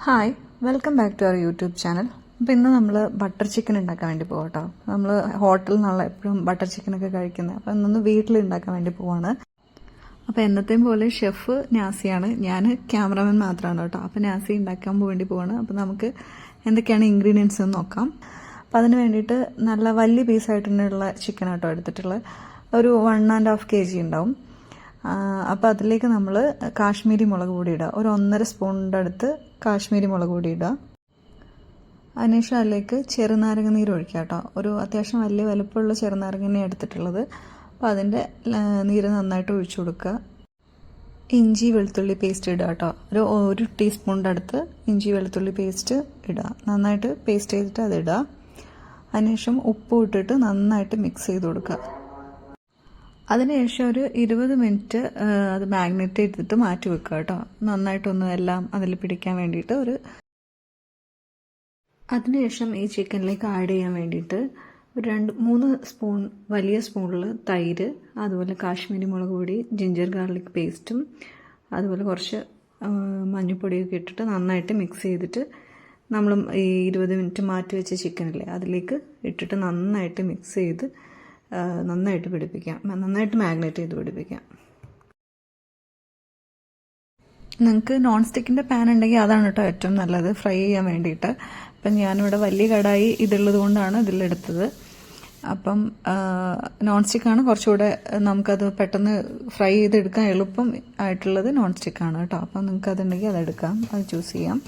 Hi, welcome back to our YouTube channel. അപ്പോൾ ഇന്ന് നമ്മൾ ബട്ടർ ചിക്കൻ ഉണ്ടാക്കാൻ വേണ്ടി പോകാം കേട്ടോ. നമ്മൾ ഹോട്ടലിൽ നിന്നുള്ള എപ്പോഴും ബട്ടർ ചിക്കനൊക്കെ കഴിക്കുന്നത്. അപ്പോൾ ഇന്നൊന്ന് വീട്ടിൽ ഉണ്ടാക്കാൻ വേണ്ടി പോവാണ്. അപ്പോൾ എന്നത്തെയും പോലെ ഷെഫ് നാസിയാണ്, ഞാൻ ക്യാമറമാൻ മാത്രമാണ് കേട്ടോ. അപ്പോൾ നാസി ഉണ്ടാക്കാൻ വേണ്ടി പോവാണ്. അപ്പോൾ നമുക്ക് എന്തൊക്കെയാണ് ഇൻഗ്രീഡിയൻസ് എന്ന് നോക്കാം. അപ്പോൾ അതിന് വേണ്ടിയിട്ട് നല്ല വലിയ പീസായിട്ടുള്ള ചിക്കൻ കേട്ടോ എടുത്തിട്ടുള്ളത്. ഒരു 1.5 kg ഉണ്ടാവും. അപ്പോൾ അതിലേക്ക് നമ്മൾ കാശ്മീരി മുളക് പൊടി ഇടുക. ഒരു 1.5 സ്പൂണിൻ്റെ അടുത്ത് കാശ്മീരി മുളക് പൊടി ഇടുക. അതിനുശേഷം അതിലേക്ക് ചെറുനാരങ്ങ നീര് ഒഴിക്കുക കേട്ടോ. ഒരു അത്യാവശ്യം വലിയ വലുപ്പമുള്ള ചെറുനാരങ്ങ എടുത്തിട്ടുള്ളത്. അപ്പോൾ അതിൻ്റെ നീര് നന്നായിട്ട് ഒഴിച്ചു കൊടുക്കുക. ഇഞ്ചി വെളുത്തുള്ളി പേസ്റ്റ് ഇടുക കേട്ടോ. ഒരു ടീസ്പൂണിൻ്റെ അടുത്ത് ഇഞ്ചി വെളുത്തുള്ളി പേസ്റ്റ് ഇടുക. നന്നായിട്ട് പേസ്റ്റ് ചെയ്തിട്ട് അത് ഇടുക. അതിനുശേഷം ഉപ്പ് ഇട്ടിട്ട് നന്നായിട്ട് മിക്സ് ചെയ്ത് കൊടുക്കുക. അതിനുശേഷം ഒരു 20 മിനിറ്റ് അത് മാഗ്നേറ്റ് ചെയ്തിട്ട് മാറ്റി വെക്കുക കേട്ടോ. നന്നായിട്ടൊന്ന് എല്ലാം അതിൽ പിടിക്കാൻ വേണ്ടിയിട്ട് അതിനുശേഷം ഈ ചിക്കനിലേക്ക് ആഡ് ചെയ്യാൻ വേണ്ടിയിട്ട് ഒരു 2-3 സ്പൂൺ വലിയ സ്പൂണിൽ തൈര്, അതുപോലെ കാശ്മീരി മുളക് പൊടി, ജിഞ്ചർ ഗാർലിക് പേസ്റ്റും, അതുപോലെ കുറച്ച് മഞ്ഞൾപ്പൊടിയൊക്കെ ഇട്ടിട്ട് നന്നായിട്ട് മിക്സ് ചെയ്തിട്ട് നമ്മൾ ഈ 20 മിനിറ്റ് മാറ്റി വെച്ച ചിക്കനില്ലേ അതിലേക്ക് ഇട്ടിട്ട് നന്നായിട്ട് മിക്സ് ചെയ്ത് നന്നായിട്ട് പിടിപ്പിക്കാം. നന്നായിട്ട് മാഗ്നേറ്റ് ചെയ്ത് പിടിപ്പിക്കാം. നിങ്ങൾക്ക് നോൺ സ്റ്റിക്കിൻ്റെ പാൻ ഉണ്ടെങ്കിൽ അതാണ് കേട്ടോ ഏറ്റവും നല്ലത് ഫ്രൈ ചെയ്യാൻ വേണ്ടിയിട്ട്. അപ്പം ഞാനിവിടെ വലിയ കടായി ഇതുള്ളത് കൊണ്ടാണ് ഇതിലെടുത്തത്. അപ്പം നോൺ സ്റ്റിക്കാണ് കുറച്ചുകൂടെ നമുക്കത് പെട്ടെന്ന് ഫ്രൈ ചെയ്തെടുക്കാൻ എളുപ്പം ആയിട്ടുള്ളത് നോൺ സ്റ്റിക്കാണ് കേട്ടോ. അപ്പം നിങ്ങൾക്ക് അതുണ്ടെങ്കിൽ അതെടുക്കാം, അത് ചൂസ് ചെയ്യാം.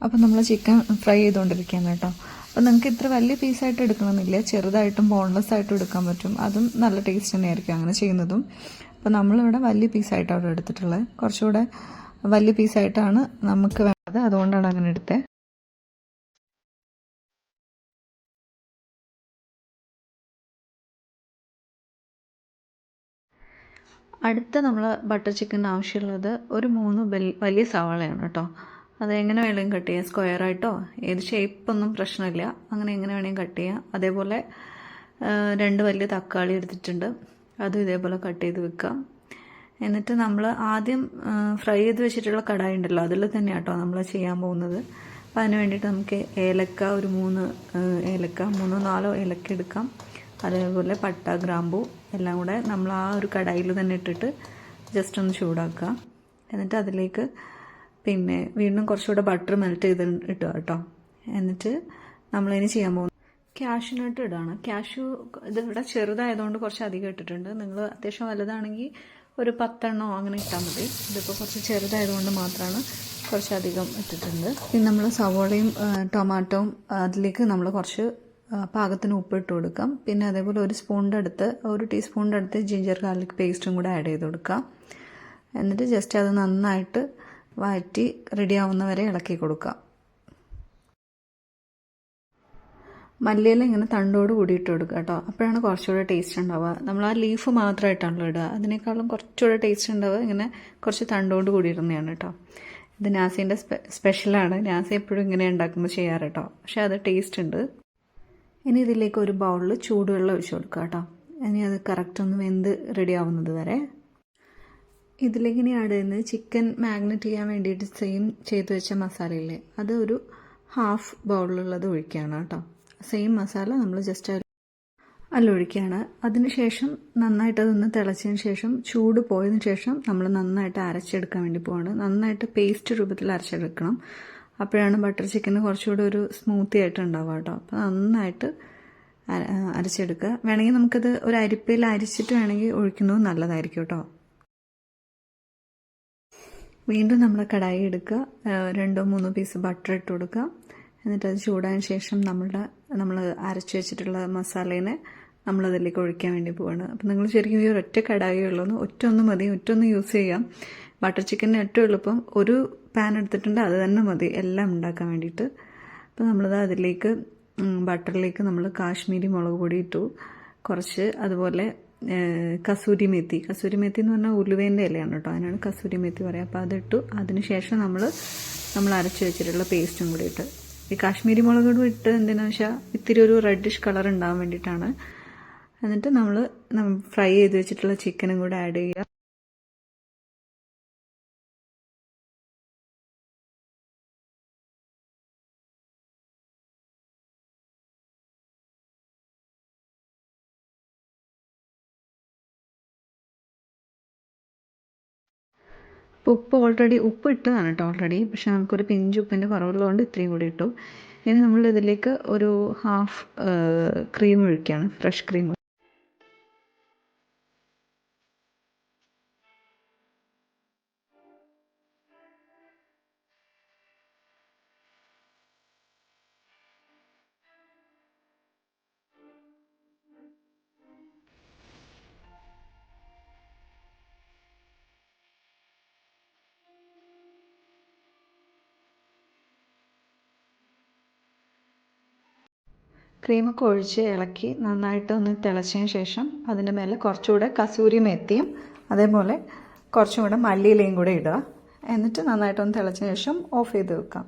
അപ്പം നമ്മൾ ചിക്കൻ ഫ്രൈ ചെയ്തുകൊണ്ടിരിക്കുകയാണ് കേട്ടോ. അപ്പോൾ നിങ്ങൾക്ക് ഇത്ര വലിയ പീസായിട്ട് എടുക്കണമെന്നില്ല, ചെറുതായിട്ടും ബോൺലെസ് ആയിട്ടും എടുക്കാൻ പറ്റും. അതും നല്ല ടേസ്റ്റ് തന്നെയായിരിക്കും അങ്ങനെ ചെയ്യുന്നതും. അപ്പോൾ നമ്മളിവിടെ വലിയ പീസായിട്ടാണ് അവിടെ എടുത്തിട്ടുള്ളത്. കുറച്ചുകൂടെ വലിയ പീസായിട്ടാണ് നമുക്ക് വേണ്ടത്, അതുകൊണ്ടാണ് അങ്ങനെ എടുത്തത്. അടുത്ത നമ്മൾ ബട്ടർ ചിക്കൻ ആവശ്യമുള്ളത് ഒരു 3 വലിയ സവാളയാണ് കേട്ടോ. അത് എങ്ങനെ വേണമെങ്കിലും കട്ട് ചെയ്യാം, സ്ക്വയറായിട്ടോ ഏത് ഷേപ്പൊന്നും പ്രശ്നമില്ല, അങ്ങനെ എങ്ങനെ വേണമെങ്കിലും കട്ട് ചെയ്യാം. അതേപോലെ 2 വലിയ തക്കാളി എടുത്തിട്ടുണ്ട്, അതും ഇതേപോലെ കട്ട് ചെയ്ത് വെക്കാം. എന്നിട്ട് നമ്മൾ ആദ്യം ഫ്രൈ ചെയ്ത് വെച്ചിട്ടുള്ള കടായി ഉണ്ടല്ലോ അതിൽ തന്നെ കേട്ടോ നമ്മൾ ചെയ്യാൻ പോകുന്നത്. അപ്പോൾ അതിന് വേണ്ടിയിട്ട് നമുക്ക് ഏലക്ക ഒരു 3 ഏലക്ക 3-4 ഏലക്ക എടുക്കാം. അതേപോലെ പട്ട, ഗ്രാമ്പൂ എല്ലാം കൂടെ നമ്മൾ ആ ഒരു കടായിൽ തന്നെ ഇട്ടിട്ട് ജസ്റ്റ് ഒന്ന് ചൂടാക്കുക. എന്നിട്ട് അതിലേക്ക് പിന്നെ വീണ്ടും കുറച്ചുകൂടെ ബട്ടർ മെൽറ്റ് ചെയ്ത് ഇട്ടുക കേട്ടോ. എന്നിട്ട് നമ്മളിനി ചെയ്യാൻ പോകുന്നത് ക്യാഷ്യൂനട്ട് ഇടാണ്. ക്യാഷ്യൂ ഇതിവിടെ ചെറുതായതുകൊണ്ട് കുറച്ച് അധികം ഇട്ടിട്ടുണ്ട്. നിങ്ങൾ അത്യാവശ്യം വലുതാണെങ്കിൽ ഒരു 10 എണ്ണോ അങ്ങനെ ഇട്ടാൽ മതി. ഇതിപ്പോൾ കുറച്ച് ചെറുതായതുകൊണ്ട് മാത്രമാണ് കുറച്ചധികം ഇട്ടിട്ടുണ്ട്. പിന്നെ നമ്മൾ സവോളയും ടൊമാറ്റോയും അതിലേക്ക് നമ്മൾ കുറച്ച് പാകത്തിന് ഉപ്പ് ഇട്ട് കൊടുക്കാം. പിന്നെ അതേപോലെ ഒരു ടീസ്പൂണിൻ്റെ അടുത്ത് ജിഞ്ചർ ഗാർലിക് പേസ്റ്റും കൂടെ ആഡ് ചെയ്ത് കൊടുക്കാം. എന്നിട്ട് ജസ്റ്റ് അത് നന്നായിട്ട് വഴറ്റി റെഡിയാവുന്നവരെ ഇളക്കി കൊടുക്കുക. മല്ലിയില ഇങ്ങനെ തണ്ടോട് കൂടി ഇട്ട് കൊടുക്കുക കേട്ടോ. അപ്പോഴാണ് കുറച്ചുകൂടെ ടേസ്റ്റ് ഉണ്ടാവുക. നമ്മൾ ആ ലീഫ് മാത്രമായിട്ടാണല്ലോ ഇടുക, അതിനേക്കാളും കുറച്ചുകൂടെ ടേസ്റ്റ് ഉണ്ടാവുക ഇങ്ങനെ കുറച്ച് തണ്ടോട് കൂടി ഇടുന്നതാണ് കേട്ടോ. ഇത് നാസീൻ്റെ സ്പെഷ്യലാണ്. നാസി എപ്പോഴും ഇങ്ങനെ ഉണ്ടാക്കുമ്പോൾ ചെയ്യാറ് കേട്ടോ, പക്ഷെ അത് ടേസ്റ്റ് ഉണ്ട്. ഇനി ഇതിലേക്ക് ഒരു ബൗളിൽ ചൂടുവെള്ളം ഒഴിച്ച് കൊടുക്കുക കേട്ടോ. ഇനി അത് കറക്റ്റ് ഒന്ന് വെന്ത് റെഡി ആവുന്നത് വരെ. ഇതിലേക്ക് ഇനി ആഡ് ചെയ്യുന്നത് ചിക്കൻ മാഗ്നേറ്റ് ചെയ്യാൻ വേണ്ടിയിട്ട് ചെയ്ത് വെച്ച മസാലയില്ലേ അത് ഒരു 1/2 ബൗളിലുള്ളത് ഒഴിക്കുകയാണ് കേട്ടോ. സെയിം മസാല നമ്മൾ ജസ്റ്റ് ഒഴിക്കുകയാണ്. അതിനുശേഷം നന്നായിട്ട് അതൊന്ന് തിളച്ചതിന് ശേഷം ചൂട് പോയതിന് ശേഷം നമ്മൾ നന്നായിട്ട് അരച്ചെടുക്കാൻ വേണ്ടി പോവാണ്. നന്നായിട്ട് പേസ്റ്റ് രൂപത്തിൽ അരച്ചെടുക്കണം. അപ്പോഴാണ് ബട്ടർ ചിക്കന് കുറച്ചുകൂടെ ഒരു സ്മൂത്തി ആയിട്ട് ഉണ്ടാവുക കേട്ടോ. അപ്പോൾ നന്നായിട്ട് അരച്ചെടുക്കുക. വേണമെങ്കിൽ നമുക്കത് ഒരു അരിപ്പയിൽ അരിച്ചിട്ട് വേണമെങ്കിൽ ഒഴിക്കുന്നത് നല്ലതായിരിക്കും കേട്ടോ. വീണ്ടും നമ്മൾ കടായി എടുക്കുക, 2-3 പീസ് ബട്ടർ ഇട്ട് കൊടുക്കുക. എന്നിട്ട് അത് ചൂടായതിന് ശേഷം നമ്മൾ അരച്ച് വെച്ചിട്ടുള്ള മസാലേനെ നമ്മളതിലേക്ക് ഒഴിക്കാൻ വേണ്ടി പോവാണ്. അപ്പം നിങ്ങൾ ശരിക്കും ഈ ഒരൊറ്റ കടായി ഉള്ളൂ, ഒറ്റ മതി, ഒറ്റൊന്ന് യൂസ് ചെയ്യാം. ബട്ടർ ചിക്കന് ഏറ്റവും എളുപ്പം ഒരു പാൻ എടുത്തിട്ടുണ്ട്, അത് തന്നെ മതി എല്ലാം ഉണ്ടാക്കാൻ വേണ്ടിയിട്ട്. അപ്പോൾ നമ്മളത് അതിലേക്ക് ബട്ടറിലേക്ക് നമ്മൾ കാശ്മീരി മുളക് പൊടി ഇട്ടു കുറച്ച്, അതുപോലെ കസൂരി മെത്തി എന്ന് പറഞ്ഞാൽ ഉലുവേൻ്റെ ഇലയാണ് കേട്ടോ, അതിനാണ് കസൂരി മെത്തി പറയുക. അപ്പോൾ അതിട്ടു. അതിനുശേഷം നമ്മൾ അരച്ച് വെച്ചിട്ടുള്ള പേസ്റ്റും കൂടി ഇട്ട്, ഈ കാശ്മീരി മുളക് പൊടി ഇട്ട് എന്തിനാണെന്ന് വെച്ചാൽ ഇത്തിരി ഒരു റെഡിഷ് കളർ ഉണ്ടാകാൻ വേണ്ടിയിട്ടാണ്. എന്നിട്ട് നമ്മൾ ഫ്രൈ ചെയ്ത് വെച്ചിട്ടുള്ള ചിക്കനും കൂടെ ആഡ് ചെയ്യുക. ഉപ്പ് ഇട്ടതാണ് കേട്ടോ ഓൾറെഡി, പക്ഷെ നമുക്കൊരു പിഞ്ച് ഉപ്പിൻ്റെ കുറവുള്ളതുകൊണ്ട് ഇത്രയും കൂടി ഇട്ടു. ഇനി നമ്മൾ ഇതിലേക്ക് ഒരു ഹാഫ് ക്രീം ഒഴിക്കുകയാണ്, ഫ്രഷ് ക്രീം. ക്രീമൊക്കെ ഒഴിച്ച് ഇളക്കി നന്നായിട്ട് ഒന്ന് തിളച്ചതിന് ശേഷം അതിൻ്റെ മേലെ കുറച്ചുകൂടെ കസൂരി മേത്തിയും അതേപോലെ കുറച്ചും കൂടെ മല്ലിയിലയും കൂടെ ഇടുക. എന്നിട്ട് നന്നായിട്ടൊന്ന് തിളച്ചതിന് ശേഷം ഓഫ് ചെയ്ത് വെക്കാം.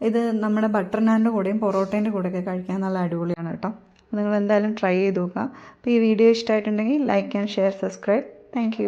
ഇത് നമ്മുടെ ബട്ടർ നാനിൻ്റെ കൂടെയും പൊറോട്ടേൻ്റെ കൂടെയൊക്കെ കഴിക്കാൻ നല്ല അടിപൊളിയാണ് കേട്ടോ. നിങ്ങൾ എന്തായാലും ട്രൈ ചെയ്ത് നോക്കുക. അപ്പോൾ ഈ വീഡിയോ ഇഷ്ടമായിട്ടുണ്ടെങ്കിൽ like and share, subscribe. Thank